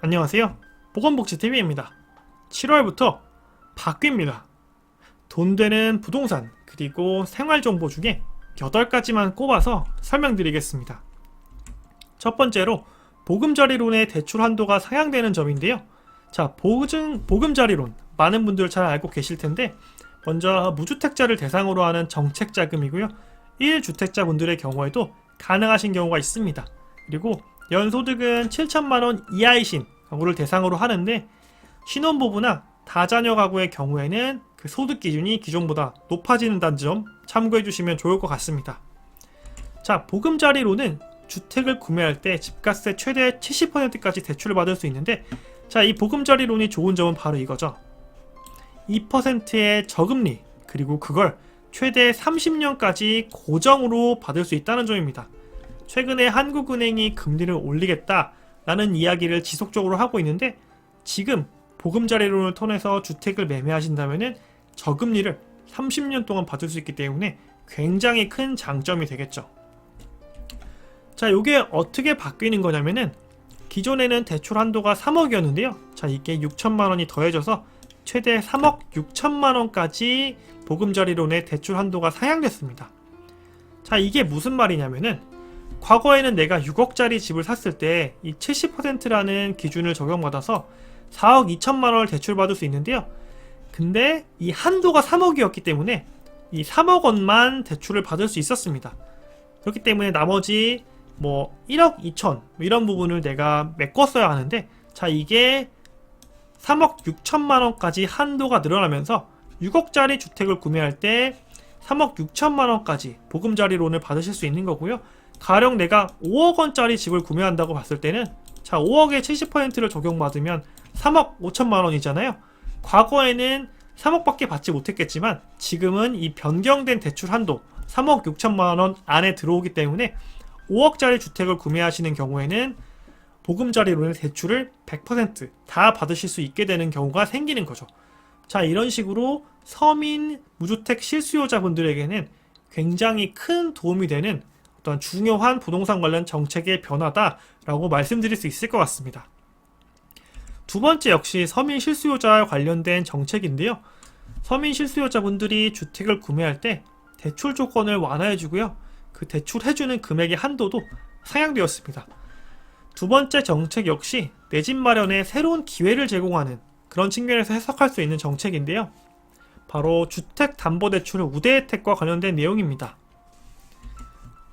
안녕하세요. 보건복지TV입니다. 7월부터 바뀝니다. 돈 되는 부동산 그리고 생활정보 중에 8가지만 꼽아서 설명드리겠습니다. 첫 번째로 보금자리론의 대출 한도가 상향되는 점인데요. 자, 보금자리론 많은 분들 잘 알고 계실 텐데 먼저 무주택자를 대상으로 하는 정책자금이고요. 1주택자분들의 경우에도 가능하신 경우가 있습니다. 그리고 연소득은 7천만원 이하이신 가구를 대상으로 하는데 신혼부부나 다자녀 가구의 경우에는 그 소득 기준이 기존보다 높아지는다는 점 참고해 주시면 좋을 것 같습니다. 자, 보금자리론은 주택을 구매할 때 집값의 최대 70%까지 대출을 받을 수 있는데, 자, 이 보금자리론이 좋은 점은 바로 이거죠. 2%의 저금리, 그리고 그걸 최대 30년까지 고정으로 받을 수 있다는 점입니다. 최근에 한국은행이 금리를 올리겠다라는 이야기를 지속적으로 하고 있는데, 지금 보금자리론을 통해서 주택을 매매하신다면 저금리를 30년 동안 받을 수 있기 때문에 굉장히 큰 장점이 되겠죠. 자, 이게 어떻게 바뀌는 거냐면은 기존에는 대출 한도가 3억이었는데요. 자, 이게 6천만원이 더해져서 최대 3억 6천만원까지 보금자리론의 대출 한도가 상향됐습니다. 자, 이게 무슨 말이냐면은 과거에는 내가 6억짜리 집을 샀을 때 이 70%라는 기준을 적용받아서 4억 2천만원을 대출받을 수 있는데요. 근데 이 한도가 3억이었기 때문에 이 3억 원만 대출을 받을 수 있었습니다. 그렇기 때문에 나머지 1억 2천 이런 부분을 내가 메꿨어야 하는데, 자, 이게 3억 6천만원까지 한도가 늘어나면서 6억짜리 주택을 구매할 때 3억 6천만원까지 보금자리론을 받으실 수 있는 거고요. 가령 내가 5억원짜리 집을 구매한다고 봤을 때는, 자, 5억의 70%를 적용받으면 3억 5천만원이잖아요. 과거에는 3억밖에 받지 못했겠지만 지금은 이 변경된 대출 한도 3억 6천만원 안에 들어오기 때문에 5억짜리 주택을 구매하시는 경우에는 보금자리론의 대출을 100% 받으실 수 있게 되는 경우가 생기는 거죠. 자, 이런 식으로 서민 무주택 실수요자분들에게는 굉장히 큰 도움이 되는 어떤 중요한 부동산 관련 정책의 변화다라고 말씀드릴 수 있을 것 같습니다. 두 번째 역시 서민 실수요자와 관련된 정책인데요. 서민 실수요자분들이 주택을 구매할 때 대출 조건을 완화해주고요. 그 대출해주는 금액의 한도도 상향되었습니다. 두 번째 정책 역시 내 집 마련에 새로운 기회를 제공하는 그런 측면에서 해석할 수 있는 정책인데요. 바로 주택담보대출 우대 혜택과 관련된 내용입니다.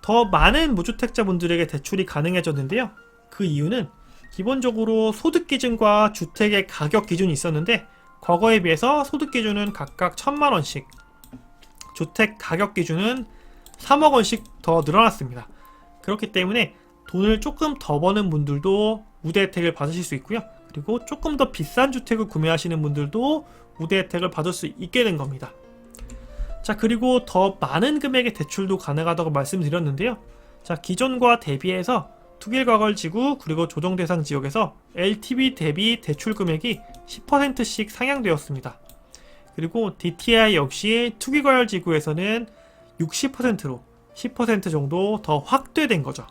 더 많은 무주택자분들에게 대출이 가능해졌는데요. 그 이유는 기본적으로 소득 기준과 주택의 가격 기준이 있었는데 과거에 비해서 소득 기준은 각각 1,000만원씩, 주택 가격 기준은 3억원씩 더 늘어났습니다. 그렇기 때문에 돈을 조금 더 버는 분들도 우대 혜택을 받으실 수 있고요. 그리고 조금 더 비싼 주택을 구매하시는 분들도 우대 혜택을 받을 수 있게 된 겁니다. 자, 그리고 더 많은 금액의 대출도 가능하다고 말씀드렸는데요. 자, 기존과 대비해서 투기과열지구 그리고 조정대상 지역에서 LTV 대비 대출 금액이 10%씩 상향되었습니다. 그리고 DTI 역시 투기과열지구에서는 60%로 10% 정도 더 확대된 거죠.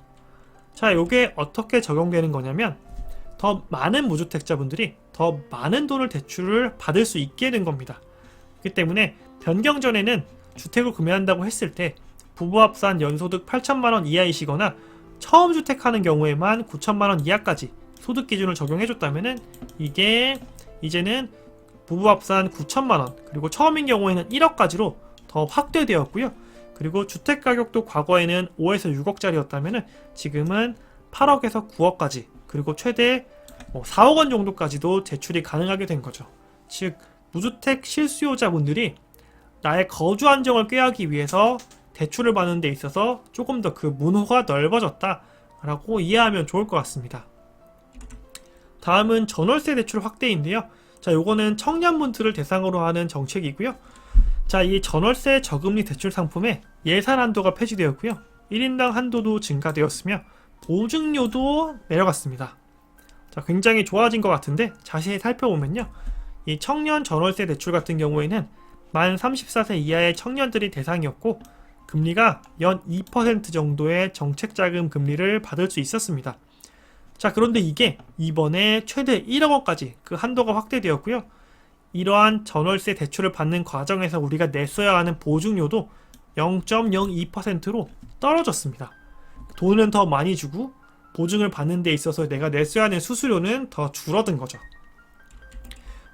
자, 이게 어떻게 적용되는 거냐면 더 많은 무주택자분들이 더 많은 돈을 대출을 받을 수 있게 된 겁니다. 그렇기 때문에 변경 전에는 주택을 구매한다고 했을 때 부부 합산 연소득 8천만원 이하이시거나 처음 주택하는 경우에만 9천만원 이하까지 소득 기준을 적용해줬다면은 이게 이제는 부부 합산 9천만원 그리고 처음인 경우에는 1억까지로 더 확대되었고요. 그리고 주택 가격도 과거에는 5에서 6억짜리였다면은 지금은 8억에서 9억까지 그리고 최대 4억원 정도까지도 대출이 가능하게 된 거죠. 즉 무주택 실수요자분들이 나의 거주 안정을 꾀하기 위해서 대출을 받는 데 있어서 조금 더 그 문호가 넓어졌다 라고 이해하면 좋을 것 같습니다. 다음은 전월세 대출 확대인데요. 자, 요거는 청년분들을 대상으로 하는 정책이고요. 자, 이 전월세 저금리 대출 상품에 예산 한도가 폐지되었고요. 1인당 한도도 증가되었으며 보증료도 내려갔습니다. 자, 굉장히 좋아진 것 같은데 자세히 살펴보면요. 이 청년 전월세 대출 같은 경우에는 만 34세 이하의 청년들이 대상이었고 금리가 연 2% 정도의 정책자금 금리를 받을 수 있었습니다. 자, 그런데 이게 이번에 최대 1억 원까지 그 한도가 확대되었고요. 이러한 전월세 대출을 받는 과정에서 우리가 냈어야 하는 보증료도 0.02%로 떨어졌습니다. 돈은 더 많이 주고 보증을 받는 데 있어서 내가 냈어야 하는 수수료는 더 줄어든 거죠.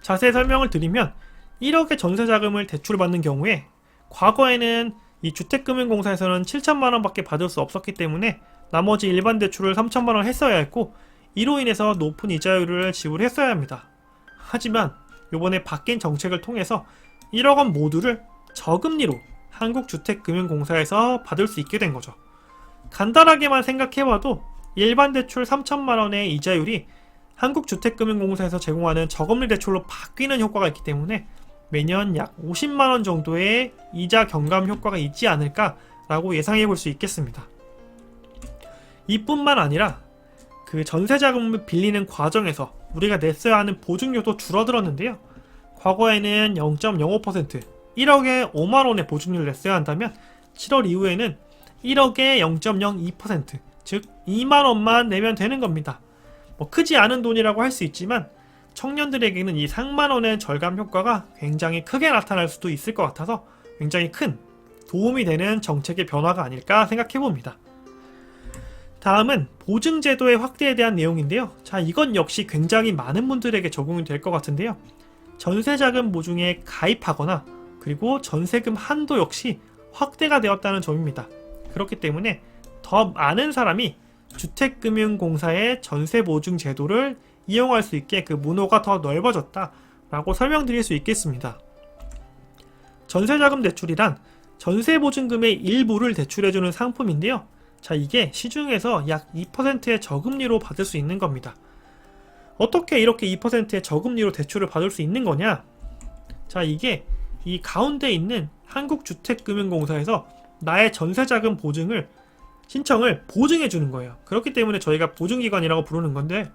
자세히 설명을 드리면 1억의 전세자금을 대출받는 경우에 과거에는 이 주택금융공사에서는 7천만 원밖에 받을 수 없었기 때문에 나머지 일반 대출을 3천만 원 했어야 했고, 이로 인해서 높은 이자율을 지불했어야 합니다. 하지만 이번에 바뀐 정책을 통해서 1억 원 모두를 저금리로 한국주택금융공사에서 받을 수 있게 된 거죠. 간단하게만 생각해봐도 일반 대출 3천만 원의 이자율이 한국주택금융공사에서 제공하는 저금리 대출로 바뀌는 효과가 있기 때문에 매년 약 50만 원 정도의 이자 경감 효과가 있지 않을까라고 예상해 볼 수 있겠습니다. 이뿐만 아니라 그 전세자금을 빌리는 과정에서 우리가 냈어야 하는 보증료도 줄어들었는데요. 과거에는 0.05%, 1억에 5만 원의 보증료를 냈어야 한다면 7월 이후에는 1억에 0.02%, 즉 2만 원만 내면 되는 겁니다. 크지 않은 돈이라고 할 수 있지만 청년들에게는 이 3만 원의 절감 효과가 굉장히 크게 나타날 수도 있을 것 같아서 굉장히 큰 도움이 되는 정책의 변화가 아닐까 생각해 봅니다. 다음은 보증제도의 확대에 대한 내용인데요. 자, 이건 역시 굉장히 많은 분들에게 적용이 될 것 같은데요. 전세자금 보증에 가입하거나 그리고 전세금 한도 역시 확대가 되었다는 점입니다. 그렇기 때문에 더 많은 사람이 주택금융공사의 전세보증 제도를 이용할 수 있게 그 문호가 더 넓어졌다라고 설명드릴 수 있겠습니다. 전세자금 대출이란 전세보증금의 일부를 대출해주는 상품인데요. 자, 이게 시중에서 약 2%의 저금리로 받을 수 있는 겁니다. 어떻게 이렇게 2%의 저금리로 대출을 받을 수 있는 거냐? 자, 이게 이 가운데 있는 한국주택금융공사에서 나의 전세자금 보증을 신청을 보증해 주는 거예요. 그렇기 때문에 저희가 보증기관이라고 부르는 건데,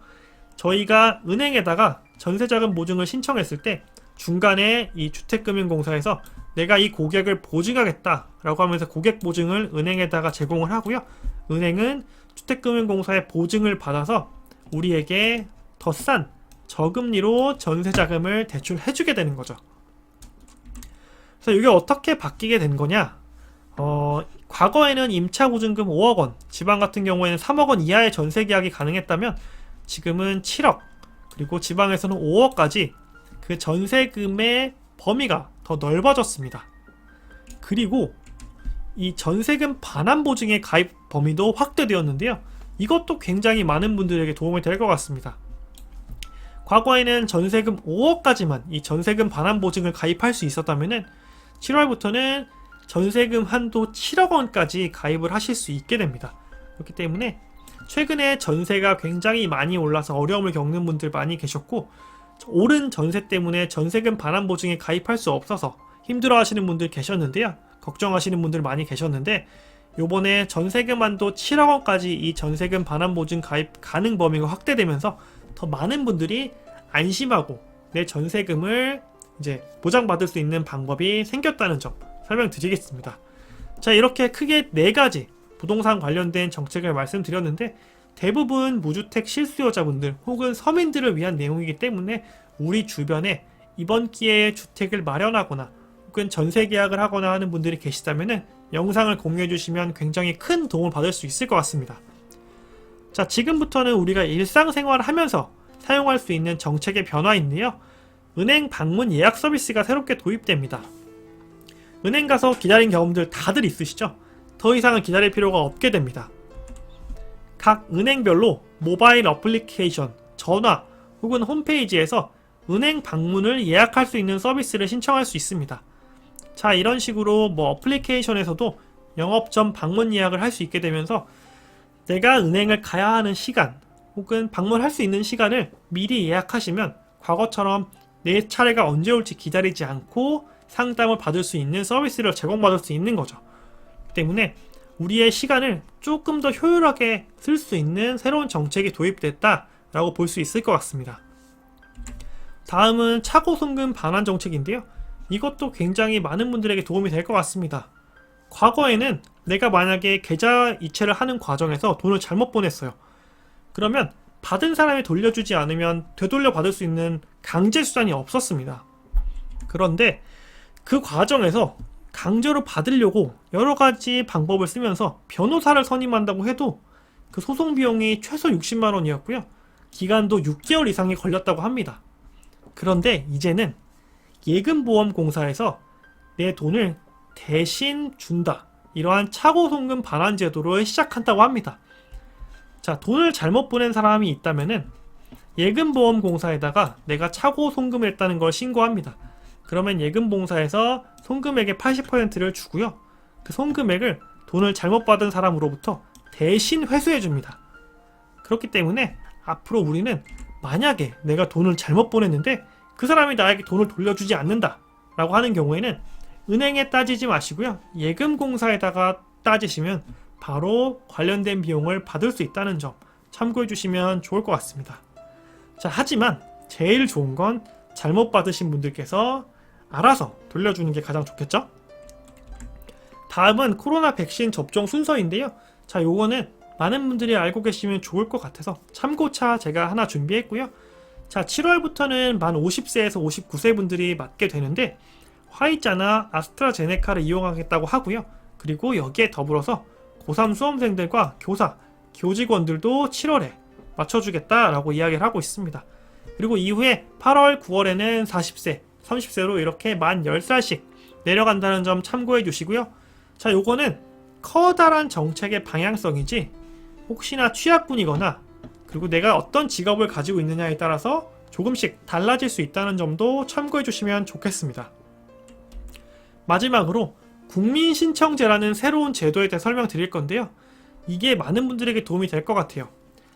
저희가 은행에다가 전세자금 보증을 신청했을 때 중간에 이 주택금융공사에서 내가 이 고객을 보증하겠다라고 하면서 고객 보증을 은행에다가 제공을 하고요. 은행은 주택금융공사의 보증을 받아서 우리에게 더 싼 저금리로 전세자금을 대출해주게 되는 거죠. 그래서 이게 어떻게 바뀌게 된 거냐? 과거에는 임차보증금 5억 원, 지방 같은 경우에는 3억 원 이하의 전세계약이 가능했다면 지금은 7억, 그리고 지방에서는 5억까지 그 전세금의 범위가 더 넓어졌습니다. 그리고 이 전세금 반환보증의 가입 범위도 확대되었는데요. 이것도 굉장히 많은 분들에게 도움이 될 것 같습니다. 과거에는 전세금 5억까지만 이 전세금 반환보증을 가입할 수 있었다면 7월부터는 전세금 한도 7억 원까지 가입을 하실 수 있게 됩니다. 그렇기 때문에 최근에 전세가 굉장히 많이 올라서 어려움을 겪는 분들 많이 계셨고, 오른 전세 때문에 전세금 반환보증에 가입할 수 없어서 힘들어하시는 분들 계셨는데요. 걱정하시는 분들 많이 계셨는데, 요번에 전세금 한도 7억 원까지 이 전세금 반환보증 가입 가능 범위가 확대되면서 더 많은 분들이 안심하고 내 전세금을 이제 보장받을 수 있는 방법이 생겼다는 점 설명드리겠습니다. 자, 이렇게 크게 4가지 부동산 관련된 정책을 말씀드렸는데, 대부분 무주택 실수요자분들 혹은 서민들을 위한 내용이기 때문에 우리 주변에 이번 기회에 주택을 마련하거나 혹은 전세 계약을 하거나 하는 분들이 계시다면 영상을 공유해 주시면 굉장히 큰 도움을 받을 수 있을 것 같습니다. 자, 지금부터는 우리가 일상생활을 하면서 사용할 수 있는 정책의 변화인데요. 은행 방문 예약 서비스가 새롭게 도입됩니다. 은행 가서 기다린 경험들 다들 있으시죠? 더 이상은 기다릴 필요가 없게 됩니다. 각 은행별로 모바일 어플리케이션, 전화 혹은 홈페이지에서 은행 방문을 예약할 수 있는 서비스를 신청할 수 있습니다. 자, 이런 식으로 어플리케이션에서도 영업점 방문 예약을 할 수 있게 되면서 내가 은행을 가야 하는 시간 혹은 방문할 수 있는 시간을 미리 예약하시면 과거처럼 내 차례가 언제 올지 기다리지 않고 상담을 받을 수 있는 서비스를 제공받을 수 있는 거죠. 때문에 우리의 시간을 조금 더 효율하게 쓸 수 있는 새로운 정책이 도입됐다라고 볼 수 있을 것 같습니다. 다음은 차고송금 반환 정책인데요. 이것도 굉장히 많은 분들에게 도움이 될 것 같습니다. 과거에는 내가 만약에 계좌 이체를 하는 과정에서 돈을 잘못 보냈어요. 그러면 받은 사람이 돌려주지 않으면 되돌려 받을 수 있는 강제 수단이 없었습니다. 그런데 그 과정에서 강제로 받으려고 여러 가지 방법을 쓰면서 변호사를 선임한다고 해도 그 소송 비용이 최소 60만 원이었고요. 기간도 6개월 이상이 걸렸다고 합니다. 그런데 이제는 예금보험공사에서 내 돈을 대신 준다. 이러한 차고송금 반환 제도를 시작한다고 합니다. 자, 돈을 잘못 보낸 사람이 있다면은 예금보험공사에다가 내가 차고송금을 했다는 걸 신고합니다. 그러면 예금보험사에서 송금액의 80%를 주고요. 그 송금액을 돈을 잘못 받은 사람으로부터 대신 회수해줍니다. 그렇기 때문에 앞으로 우리는 만약에 내가 돈을 잘못 보냈는데 그 사람이 나에게 돈을 돌려주지 않는다 라고 하는 경우에는 은행에 따지지 마시고요. 예금공사에다가 따지시면 바로 관련된 비용을 받을 수 있다는 점 참고해 주시면 좋을 것 같습니다. 자, 하지만 제일 좋은 건 잘못 받으신 분들께서 알아서 돌려주는 게 가장 좋겠죠? 다음은 코로나 백신 접종 순서인데요. 자, 요거는 많은 분들이 알고 계시면 좋을 것 같아서 참고차 제가 하나 준비했고요. 자, 7월부터는 만 50세에서 59세 분들이 맞게 되는데 화이자나 아스트라제네카를 이용하겠다고 하고요. 그리고 여기에 더불어서 고3 수험생들과 교사, 교직원들도 7월에 맞춰주겠다라고 이야기를 하고 있습니다. 그리고 이후에 8월, 9월에는 40세, 30세로 이렇게 만 10살씩 내려간다는 점 참고해 주시고요. 자, 요거는 커다란 정책의 방향성이지 혹시나 취약군이거나 그리고 내가 어떤 직업을 가지고 있느냐에 따라서 조금씩 달라질 수 있다는 점도 참고해 주시면 좋겠습니다. 마지막으로 국민신청제라는 새로운 제도에 대해 설명드릴 건데요. 이게 많은 분들에게 도움이 될 것 같아요.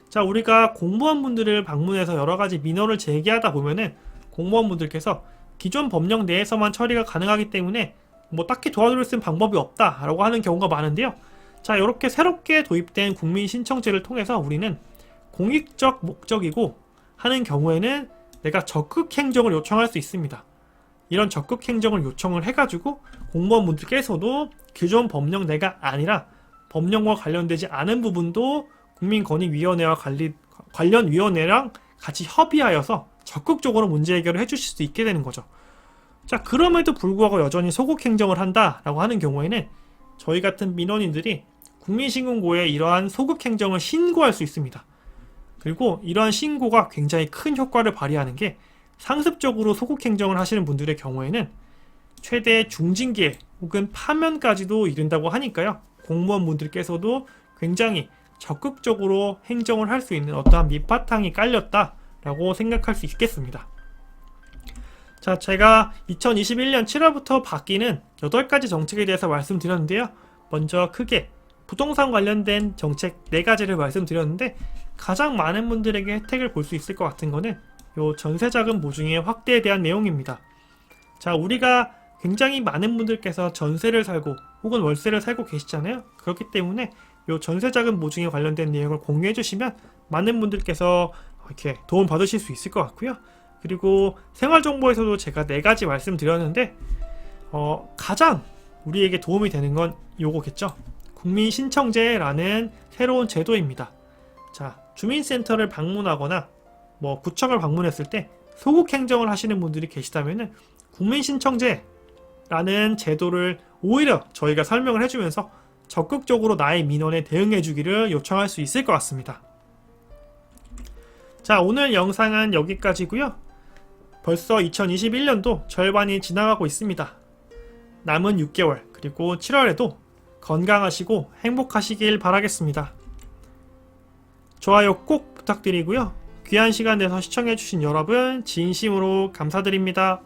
자, 우리가 공무원분들을 방문해서 여러가지 민원을 제기하다 보면은 공무원분들께서 기존 법령 내에서만 처리가 가능하기 때문에 뭐 딱히 도와줄 수 있는 방법이 없다라고 하는 경우가 많은데요. 자, 이렇게 새롭게 도입된 국민신청제를 통해서 우리는 공익적 목적이고 하는 경우에는 내가 적극행정을 요청할 수 있습니다. 이런 적극행정을 요청을 해가지고 공무원분들께서도 기존 법령 내가 아니라 법령과 관련되지 않은 부분도 국민권익위원회와 관련 위원회랑 같이 협의하여서 적극적으로 문제 해결을 해주실 수 있게 되는 거죠. 자, 그럼에도 불구하고 여전히 소극행정을 한다라고 하는 경우에는 저희 같은 민원인들이 국민신고고에 이러한 소극행정을 신고할 수 있습니다. 그리고 이러한 신고가 굉장히 큰 효과를 발휘하는 게 상습적으로 소극행정을 하시는 분들의 경우에는 최대 중징계 혹은 파면까지도 이른다고 하니까요. 공무원분들께서도 굉장히 적극적으로 행정을 할 수 있는 어떠한 밑바탕이 깔렸다라고 생각할 수 있겠습니다. 자, 제가 2021년 7월부터 바뀌는 8가지 정책에 대해서 말씀드렸는데요. 먼저 크게 부동산 관련된 정책 4가지를 말씀드렸는데 가장 많은 분들에게 혜택을 볼 수 있을 것 같은 거는 요 전세자금 보증의 확대에 대한 내용입니다. 자, 우리가 굉장히 많은 분들께서 전세를 살고 혹은 월세를 살고 계시잖아요. 그렇기 때문에 요 전세자금 보증에 관련된 내용을 공유해 주시면 많은 분들께서 이렇게 도움 받으실 수 있을 것 같고요. 그리고 생활정보에서도 제가 4가지 말씀드렸는데 가장 우리에게 도움이 되는 건 요거겠죠. 국민신청제라는 새로운 제도입니다. 자, 주민센터를 방문하거나 뭐 구청을 방문했을 때 소극행정을 하시는 분들이 계시다면은 국민신청제라는 제도를 오히려 저희가 설명을 해주면서 적극적으로 나의 민원에 대응해주기를 요청할 수 있을 것 같습니다. 자, 오늘 영상은 여기까지고요. 벌써 2021년도 절반이 지나가고 있습니다. 남은 6개월 그리고 7월에도 건강하시고 행복하시길 바라겠습니다. 좋아요 꼭 부탁드리고요. 귀한 시간 내서 시청해주신 여러분 진심으로 감사드립니다.